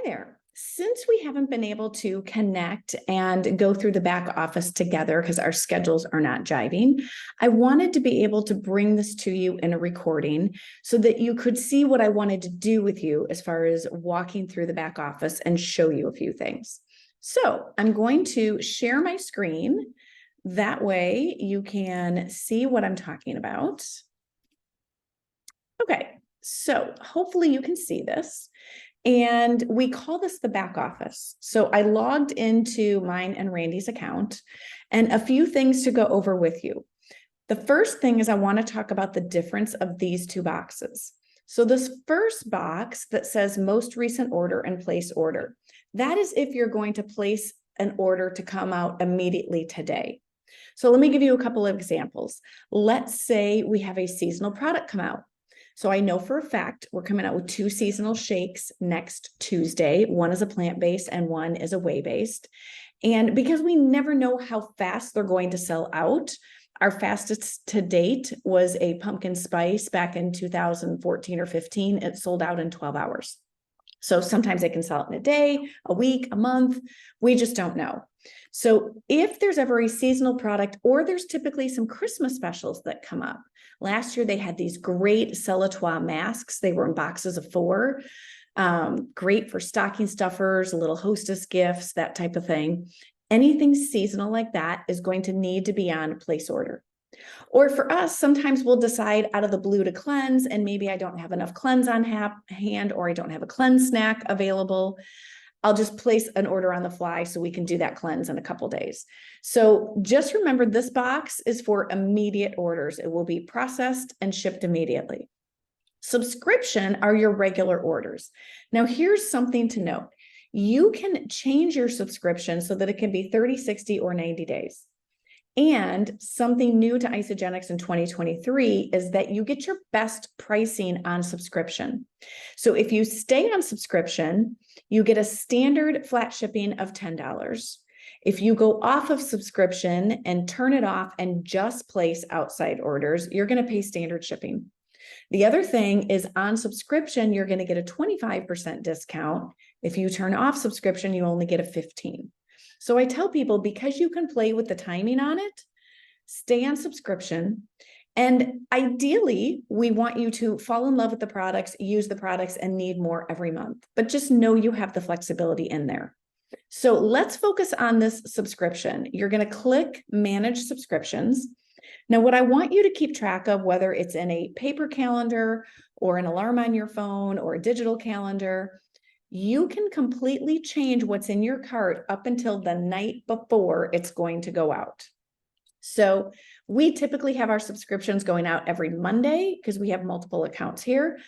Hi there. Since we haven't been able to connect and go through the back office together because our schedules are not jiving, I wanted to be able to bring this to you in a recording so that you could see what I wanted to do with you as far as walking through the back office and show you a few things. So I'm going to share my screen. That way you can see what I'm talking about. Okay, so hopefully you can see this. And we call this the back office. So I logged into mine and Randy's account, and a few things to go over with you. The first thing is I want to talk about the difference of these two boxes. So this first box that says most recent order and place order, that is if you're going to place an order to come out immediately today. So let me give you a couple of examples. Let's say we have a seasonal product come out. So I know for a fact we're coming out with 2 seasonal shakes next Tuesday. One is a plant-based and one is a whey-based. And because we never know how fast they're going to sell out, our fastest to date was a pumpkin spice back in 2014 or 15. It sold out in 12 hours. So sometimes they can sell it in a day, a week, a month. We just don't know. So if there's ever a seasonal product, or there's typically some Christmas specials that come up. Last year, they had these great Celatoi masks. They were in boxes of 4. Great for stocking stuffers, little hostess gifts, that type of thing. Anything seasonal like that is going to need to be on place order. Or for us, sometimes we'll decide out of the blue to cleanse, and maybe I don't have enough cleanse on hand, or I don't have a cleanse snack available. I'll just place an order on the fly so we can do that cleanse in a couple days. So just remember, this box is for immediate orders. It will be processed and shipped immediately. Subscription are your regular orders. Now, here's something to note. You can change your subscription so that it can be 30, 60, or 90 days. And something new to Isagenix in 2023 is that you get your best pricing on subscription. So if you stay on subscription, you get a standard flat shipping of $10. If you go off of subscription and turn it off and just place outside orders, you're going to pay standard shipping. The other thing is, on subscription, you're going to get a 25% discount. If you turn off subscription, you only get a 15%. So I tell people, because you can play with the timing on it, stay on subscription. And ideally, we want you to fall in love with the products, use the products, and need more every month. But just know you have the flexibility in there. So let's focus on this subscription. You're going to click Manage Subscriptions. Now, what I want you to keep track of, whether it's in a paper calendar or an alarm on your phone or a digital calendar, you can completely change what's in your cart up until the night before it's going to go out. So we typically have our subscriptions going out every Monday because we have multiple accounts here.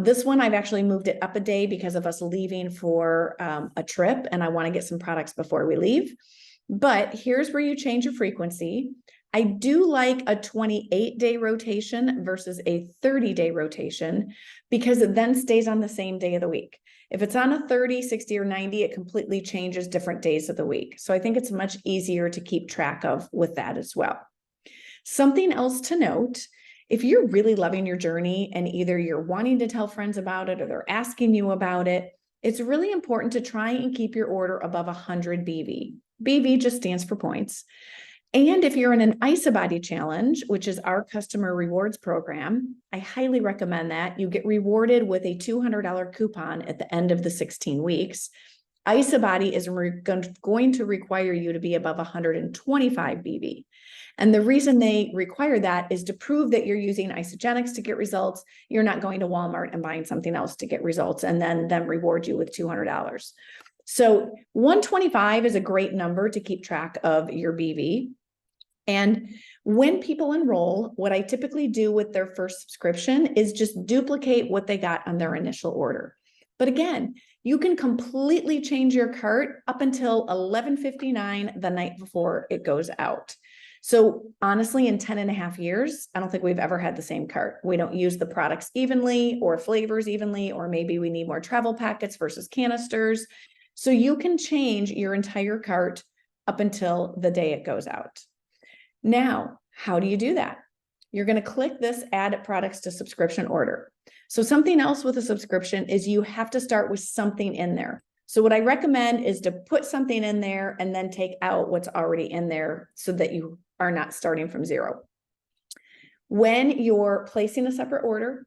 This one, I've actually moved it up a day because of us leaving for a trip, and I want to get some products before we leave. But here's where you change your frequency. I do like a 28-day rotation versus a 30-day rotation, because it then stays on the same day of the week. If it's on a 30, 60, or 90, it completely changes different days of the week. So I think it's much easier to keep track of with that as well. Something else to note, if you're really loving your journey and either you're wanting to tell friends about it or they're asking you about it, it's really important to try and keep your order above 100 BV. BV just stands for points. And if you're in an IsaBody challenge, which is our customer rewards program, I highly recommend that. You get rewarded with a $200 coupon at the end of the 16 weeks. IsaBody is going to require you to be above 125 BV. And the reason they require that is to prove that you're using Isagenix to get results. You're not going to Walmart and buying something else to get results and then them reward you with $200. So 125 is a great number to keep track of your BV. And when people enroll, what I typically do with their first subscription is just duplicate what they got on their initial order. But again, you can completely change your cart up until 11:59 the night before it goes out. So honestly, in 10.5 years, I don't think we've ever had the same cart. We don't use the products evenly or flavors evenly, or maybe we need more travel packets versus canisters. So you can change your entire cart up until the day it goes out. Now, how do you do that? you're going to click this add products to subscription order. So something else with a subscription is you have to start with something in there. So what I recommend is to put something in there and then take out what's already in there so that you are not starting from zero. When you're placing a separate order,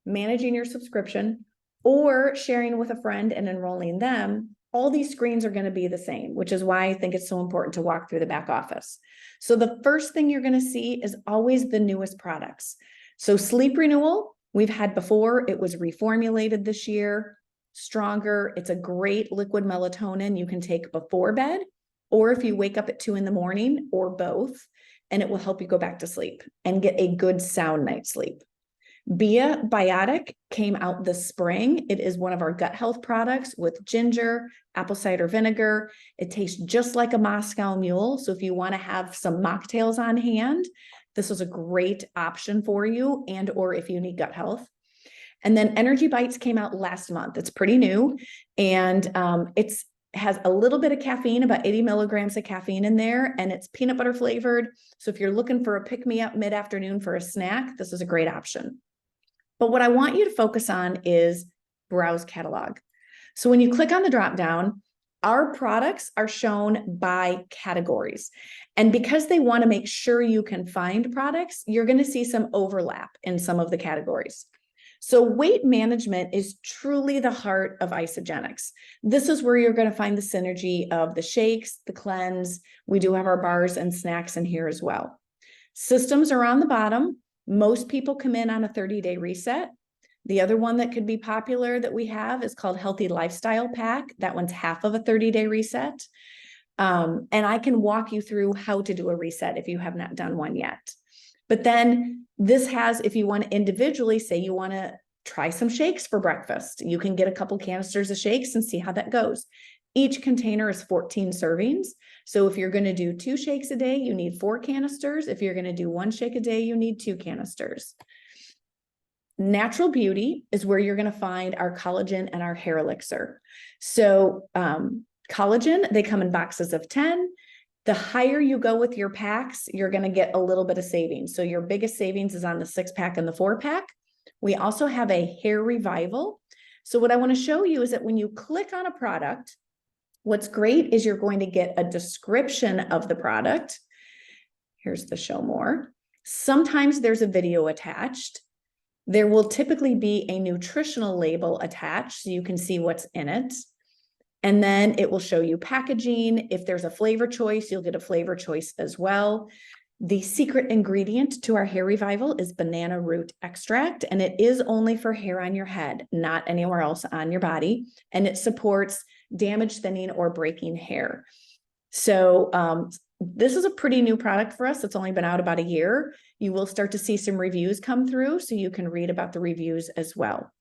managing your subscription, or sharing with a friend and enrolling them, all these screens are going to be the same, which is why I think it's so important to walk through the back office. So the first thing you're going to see is always the newest products. So sleep renewal, we've had before, it was reformulated this year, stronger. It's a great liquid melatonin you can take before bed, or if you wake up at 2 a.m, or both, and it will help you go back to sleep and get a good sound night's sleep. Bia Biotic came out this spring. It is one of our gut health products with ginger, apple cider vinegar. It tastes just like a Moscow Mule. So if you want to have some mocktails on hand, this is a great option for you, and or if you need gut health. And then Energy Bites came out last month. It's pretty new, and it's has a little bit of caffeine, about 80 milligrams of caffeine in there, and it's peanut butter flavored. So if you're looking for a pick-me-up mid-afternoon for a snack, this is a great option. But what I want you to focus on is browse catalog. So when you click on the drop down, our products are shown by categories. And because they want to make sure you can find products, you're going to see some overlap in some of the categories. So weight management is truly the heart of Isagenix. This is where you're going to find the synergy of the shakes, the cleanse. We do have our bars and snacks in here as well. Systems are on the bottom. Most people come in on a 30-day reset. The other one that could be popular that we have is called Healthy Lifestyle Pack. That one's half of a 30-day reset. And I can walk you through how to do a reset if you have not done one yet. But then this has, if you want to individually, say you want to try some shakes for breakfast, you can get a couple canisters of shakes and see how that goes. Each container is 14 servings. So if you're going to do 2 shakes a day, you need 4 canisters. If you're going to do 1 shake a day, you need 2 canisters. Natural Beauty is where you're going to find our collagen and our hair elixir. So collagen, they come in boxes of 10. The higher you go with your packs, you're going to get a little bit of savings. So your biggest savings is on the 6-pack and the 4-pack. We also have a hair revival. So what I want to show you is that when you click on a product, what's great is you're going to get a description of the product. Here's the show more. Sometimes there's a video attached. There will typically be a nutritional label attached so you can see what's in it. And then it will show you packaging. If there's a flavor choice, you'll get a flavor choice as well. The secret ingredient to our hair revival is banana root extract, and it is only for hair on your head, not anywhere else on your body. And it supports damage, thinning, or breaking hair. So this is a pretty new product for us. It's only been out about a year. You will start to see some reviews come through, so you can read about the reviews as well.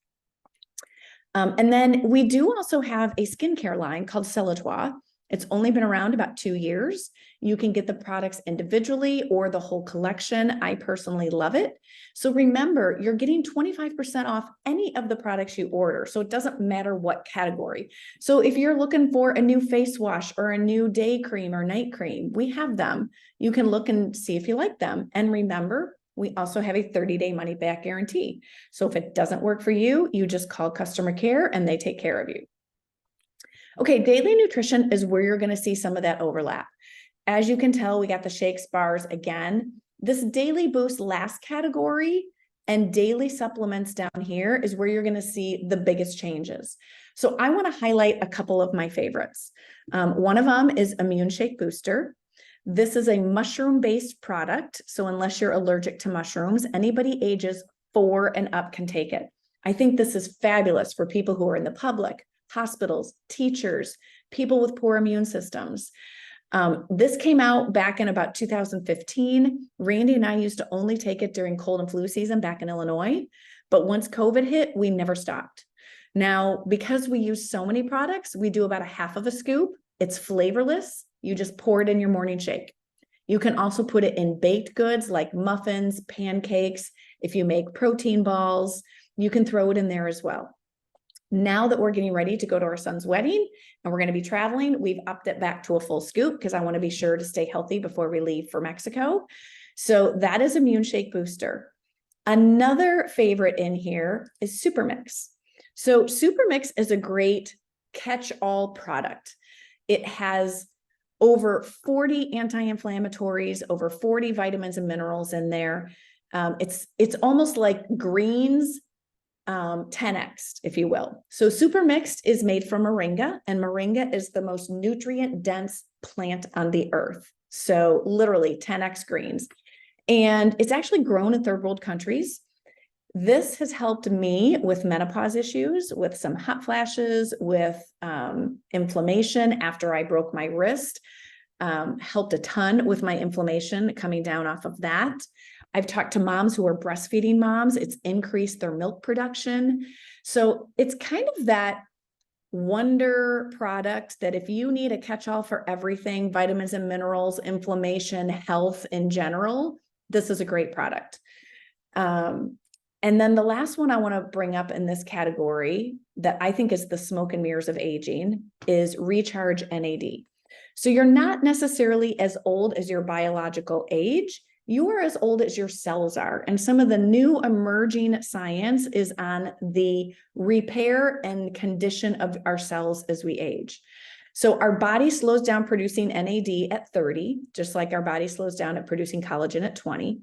And then we do also have a skincare line called Celatois. It's only been around about 2 years. You can get the products individually or the whole collection. I personally love it. So remember, you're getting 25% off any of the products you order. So it doesn't matter what category. So if you're looking for a new face wash or a new day cream or night cream, we have them. You can look and see if you like them. And remember, we also have a 30-day money back guarantee. So if it doesn't work for you, you just call customer care and they take care of you. Okay, daily nutrition is where you're going to see some of that overlap. As you can tell, we got the shakes, bars again. This daily boost last category and daily supplements down here is where you're going to see the biggest changes. So I want to highlight a couple of my favorites. One of them is Immune Shake Booster. This is a mushroom-based product. So unless you're allergic to mushrooms, anybody ages 4 and up can take it. I think this is fabulous for people who are in the public, hospitals, teachers, people with poor immune systems. This came out back in about 2015. Randy and I used to only take it during cold and flu season back in Illinois. But once COVID hit, we never stopped. Now, because we use so many products, we do about a half of a scoop. It's flavorless. You just pour it in your morning shake. You can also put it in baked goods like muffins, pancakes. If you make protein balls, you can throw it in there as well. Now that we're getting ready to go to our son's wedding and we're going to be traveling, we've upped it back to a full scoop because I want to be sure to stay healthy before we leave for Mexico. So that is Immune Shake Booster. Another favorite in here is Super Mix. So Super Mix is a great catch-all product. It has over 40 anti-inflammatories, over 40 vitamins and minerals in there. It's almost like greens 10x, if you will. So Super Mixed is made from moringa, and moringa is the most nutrient dense plant on the earth. So literally 10x greens. And it's actually grown in third world countries. This has helped me with menopause issues, with some hot flashes, with inflammation after I broke my wrist. Helped a ton with my inflammation coming down off of that. I've talked to moms who are breastfeeding moms. It's increased their milk production. So it's kind of that wonder product that if you need a catch-all for everything, vitamins and minerals, inflammation, health in general, this is a great product. And then the last one I want to bring up in this category that I think is the smoke and mirrors of aging is Recharge NAD. So you're not necessarily as old as your biological age. You are as old as your cells are. And some of the new emerging science is on the repair and condition of our cells as we age. So our body slows down producing NAD at 30, just like our body slows down at producing collagen at 20.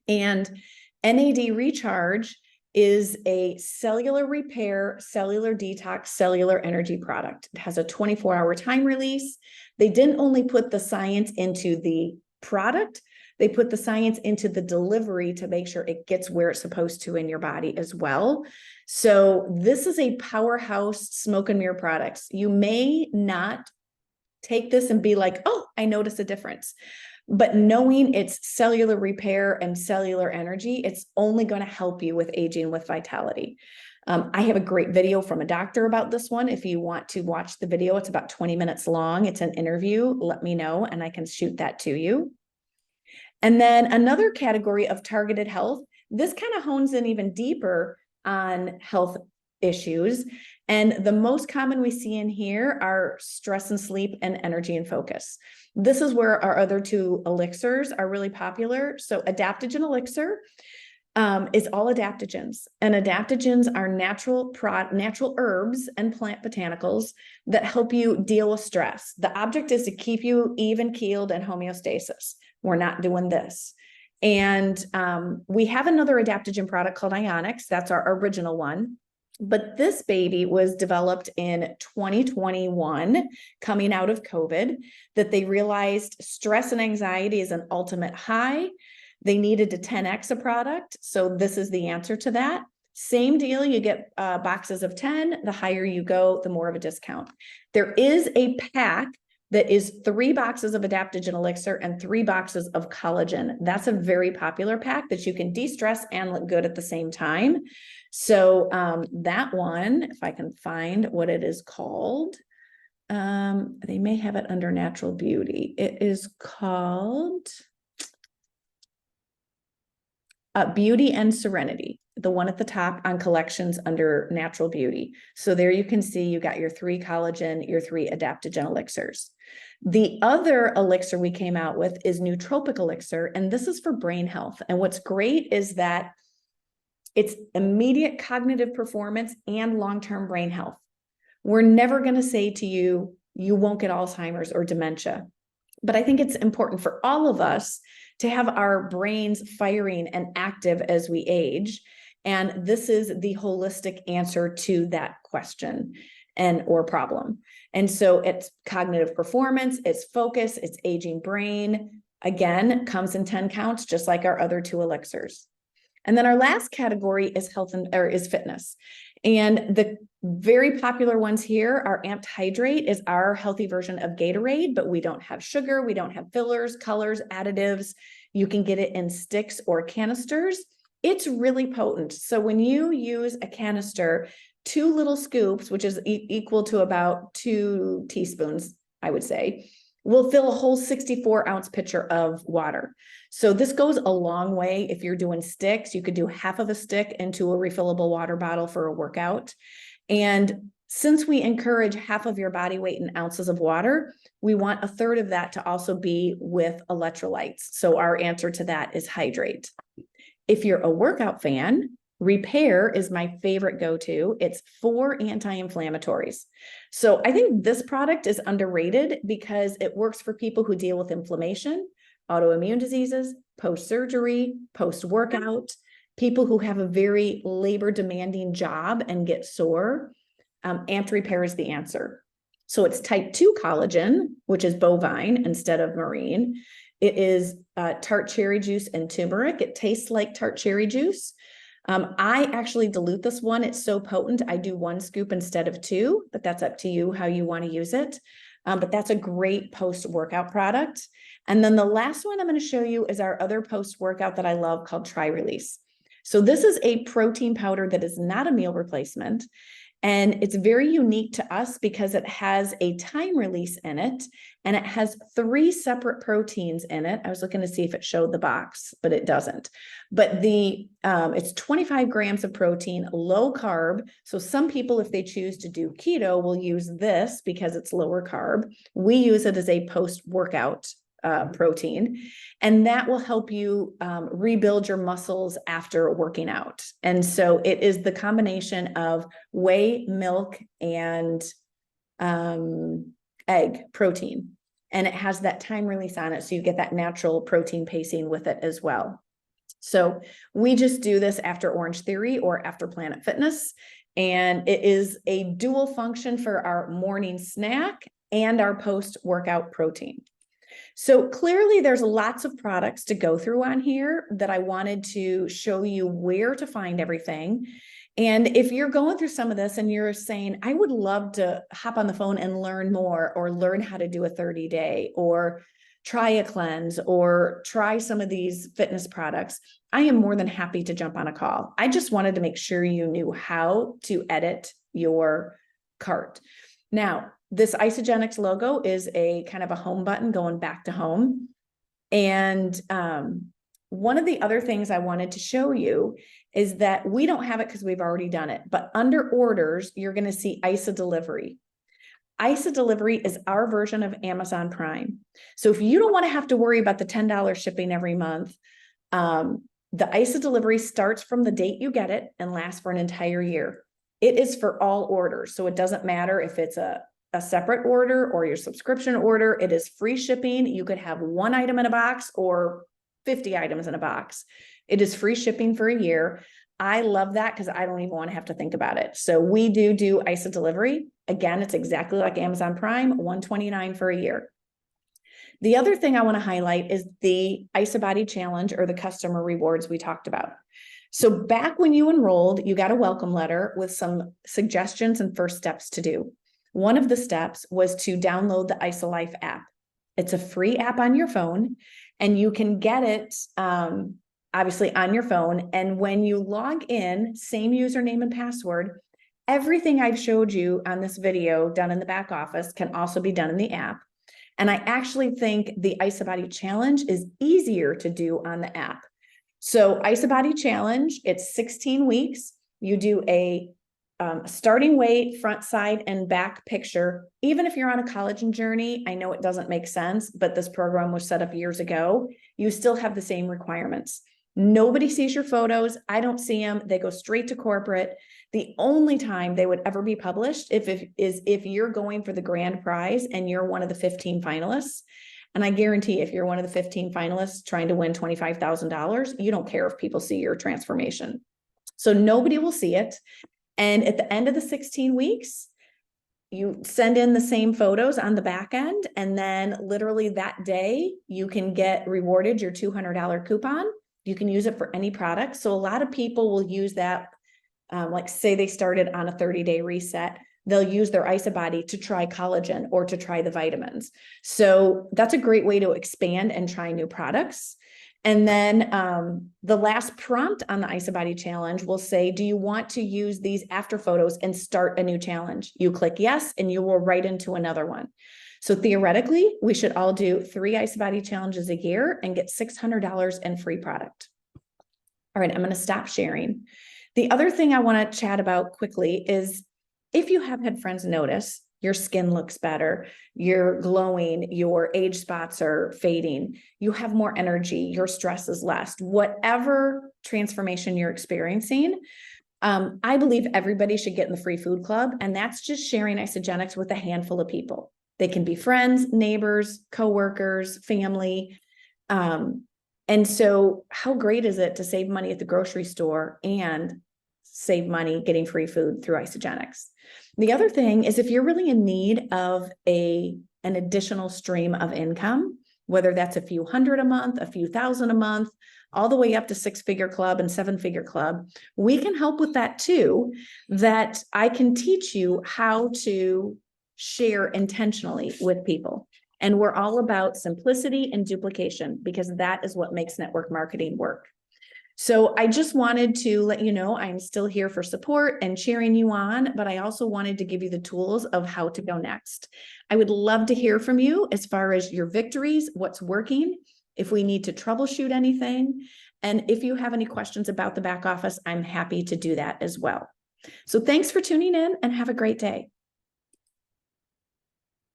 And NAD Recharge is a cellular repair, cellular detox, cellular energy product. It has a 24-hour time release. They didn't only put the science into the product, they put the science into the delivery to make sure it gets where it's supposed to in your body as well. So this is a powerhouse smoke and mirror products. You may not take this and be like, oh, I notice a difference. But knowing it's cellular repair and cellular energy, it's only going to help you with aging with vitality. I have a great video from a doctor about this one. If you want to watch the video, it's about 20 minutes long. It's an interview. Let me know and I can shoot that to you. And then another category of targeted health, this kind of hones in even deeper on health issues. And the most common we see in here are stress and sleep and energy and focus. This is where our other two elixirs are really popular. So Adaptogen Elixir is all adaptogens, and adaptogens are natural herbs and plant botanicals that help you deal with stress. The object is to keep you even keeled and homeostasis. We're not doing this. And we have another adaptogen product called Ionix. That's our original one. But this baby was developed in 2021, coming out of COVID, that they realized stress and anxiety is an ultimate high. They needed to 10x a product. So this is the answer to that. Same deal, you get boxes of 10. The higher you go, the more of a discount. There is a pack that is 3 boxes of Adaptogen Elixir and 3 boxes of collagen. That's a very popular pack that you can de-stress and look good at the same time. So that one, if I can find what it is called, they may have it under Natural Beauty. It is called Beauty and Serenity, the one at the top on collections under Natural Beauty. So there you can see you got your 3 collagen, your 3 adaptogen elixirs. The other elixir we came out with is Nootropic Elixir, and this is for brain health. And what's great is that it's immediate cognitive performance and long-term brain health. We're never going to say to you, you won't get Alzheimer's or dementia. But I think it's important for all of us to have our brains firing and active as we age. And this is the holistic answer to that question or problem. And so it's cognitive performance, it's focus, it's aging brain. Again, comes in 10 counts, just like our other 2 elixirs. And then our last category is is fitness. And the very popular ones here are Amped Hydrate is our healthy version of Gatorade, but we don't have sugar, we don't have fillers, colors, additives. You can get it in sticks or canisters. It's really potent. So when you use a canister, 2 little scoops, which is equal to about 2 teaspoons, I would say, will fill a whole 64-ounce pitcher of water. So this goes a long way. If you're doing sticks, you could do half of a stick into a refillable water bottle for a workout. And Since we encourage half of your body weight in ounces of water, we want a third of that to also be with electrolytes. So our answer to that is hydrate. If you're a workout fan, Repair is my favorite go-to. It's 4 anti-inflammatories. So I think this product is underrated because it works for people who deal with inflammation, autoimmune diseases, post-surgery, post-workout, people who have a very labor-demanding job and get sore. Amped Repair is the answer. So it's type 2 collagen, which is bovine instead of marine. It is tart cherry juice and turmeric. It tastes like tart cherry juice. I actually dilute this one. It's so potent. I do 1 scoop instead of 2, but that's up to you how you want to use it. But that's a great post-workout product. And then the last one I'm going to show you is our other post-workout that I love called Tri-Release. So this is a protein powder that is not a meal replacement. And it's very unique to us because it has a time release in it, and it has 3 separate proteins in it. I was looking to see if it showed the box, but it doesn't. But it's 25 grams of protein, low carb. So some people, if they choose to do keto, will use this because it's lower carb. We use it as a post-workout protein, and that will help you rebuild your muscles after working out. And so it is the combination of whey, milk, and egg protein, and it has that time release on it, so you get that natural protein pacing with it as well. So we just do this after Orange Theory or after Planet Fitness, and it is a dual function for our morning snack and our post-workout protein. So clearly there's lots of products to go through on here that I wanted to show you where to find everything. And if you're going through some of this and you're saying, I would love to hop on the phone and learn more, or learn how to do a 30-day, or try a cleanse, or try some of these fitness products, I am more than happy to jump on a call. I just wanted to make sure you knew how to edit your cart. Now, this Isagenix logo is a kind of a home button going back to home. And one of the other things I wanted to show you is that we don't have it because we've already done it, but under orders, you're going to see ISA Delivery. ISA Delivery is our version of Amazon Prime. So if you don't want to have to worry about the $10 shipping every month, the ISA Delivery starts from the date you get it and lasts for an entire year. It is for all orders. So it doesn't matter if it's a separate order or your subscription order. It is free shipping. You could have 1 item in a box or 50 items in a box. It is free shipping for a year. I love that because I don't even want to have to think about it. So we do ISA Delivery. Again, it's exactly like Amazon Prime, $129 for a year. The other thing I want to highlight is the ISA Body Challenge, or the customer rewards we talked about. So back when you enrolled, you got a welcome letter with some suggestions and first steps to do. One of the steps was to download the ISA Life app. It's a free app on your phone, and you can get it obviously on your phone. And when you log in, same username and password, everything I've showed you on this video done in the back office can also be done in the app. And I actually think the ISA Body Challenge is easier to do on the app. So ISA Body Challenge, it's 16 weeks. You do a starting weight, front, side, and back picture. Even if you're on a collagen journey, I know it doesn't make sense, but this program was set up years ago. You still have the same requirements. Nobody sees your photos. I don't see them. They go straight to corporate. The only time they would ever be published is if you're going for the grand prize and you're one of the 15 finalists. And I guarantee if you're one of the 15 finalists trying to win $25,000, you don't care if people see your transformation. So nobody will see it. And at the end of the 16 weeks, you send in the same photos on the back end. And then literally that day, you can get rewarded your $200 coupon. You can use it for any product. So a lot of people will use that, like say they started on a 30-day reset. They'll use their ISA Body to try collagen or to try the vitamins. So that's a great way to expand and try new products. And then the last prompt on the ISA Body Challenge will say, do you want to use these after photos and start a new challenge? You click yes, and you will right into another one. So theoretically, we should all do 3 ISA Body Challenges a year and get $600 in free product. All right, I'm going to stop sharing. The other thing I want to chat about quickly is if you have had friends notice your skin looks better, you're glowing, your age spots are fading, you have more energy, your stress is less, whatever transformation you're experiencing, I believe everybody should get in the free food club. And that's just sharing Isagenix with a handful of people. They can be friends, neighbors, coworkers, family. And so how great is it to save money at the grocery store and save money getting free food through Isagenix? The other thing is, if you're really in need of an additional stream of income, whether that's a few hundred a month, a few thousand a month, all the way up to 6-figure club and 7-figure club, we can help with that too. That I can teach you how to share intentionally with people. And we're all about simplicity and duplication, because that is what makes network marketing work. So I just wanted to let you know I'm still here for support and cheering you on, but I also wanted to give you the tools of how to go next. I would love to hear from you as far as your victories, what's working, if we need to troubleshoot anything. And if you have any questions about the back office, I'm happy to do that as well. So thanks for tuning in and have a great day.